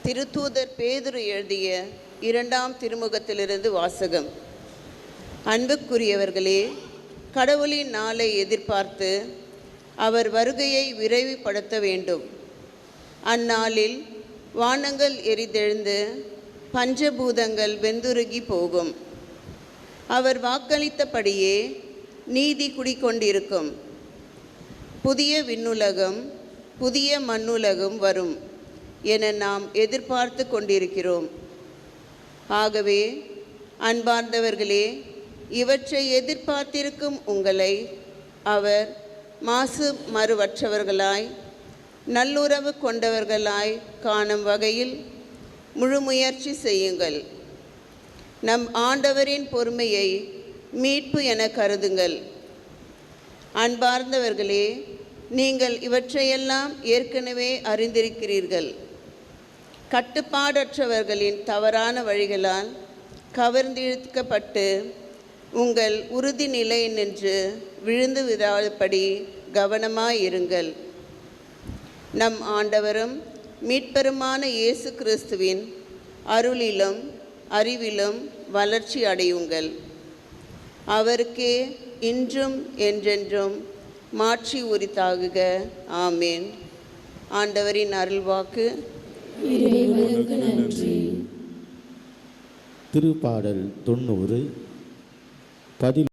திருத்தூதர் பேதுரு எழுதிய 2ஆம் திருமுகத்திலிருந்து வாசகம். அன்புக்குரியவர்களே, கடவுளின் நாளை எதிர்பார்த்து அவர் வருகையை விரைவுபடுத்த வேண்டும். அந்நாளில் வானங்கள் எரிதெழுந்து பஞ்சபூதங்கள் வெந்துருகி போகும். அவர் வாக்களித்தபடியே நீதி குடிகொண்டிருக்கும். புதிய விண்ணுலகம் புதிய மண்ணுலகம் வரும் என நாம் எதிர்பார்த்து கொண்டிருக்கிறோம். ஆகவே அன்பார்ந்தவர்களே, இவற்றை எதிர்பார்த்திருக்கும் உங்களை அவர் மாசு மறுவற்றவர்களாய் நல்லுறவு கொண்டவர்களாய் காணும் வகையில் முழு முயற்சி செய்யுங்கள். நம் ஆண்டவரின் பொறுமையை மீட்பு என கருதுங்கள். அன்பார்ந்தவர்களே, நீங்கள் இவற்றையெல்லாம் ஏற்கனவே அறிந்திருக்கிறீர்கள். கட்டுப்பாடற்றவர்களின் தவறான வழிகளால் கவர்ந்திழுக்கப்பட்டு உங்கள் உறுதி நிலை நின்று விழுந்து விடாதபடி கவனமாயிருங்கள். நம் ஆண்டவரும் மீட்பருமான இயேசு கிறிஸ்துவின் அருளிலும் அறிவிலும் வளர்ச்சி அடையுங்கள். அவருக்கே இன்றும் என்றென்றும் மாட்சி உரித்தாகுக. ஆமேன். ஆண்டவரின் அருள்வாக்கு. திருப்பாடல் 90.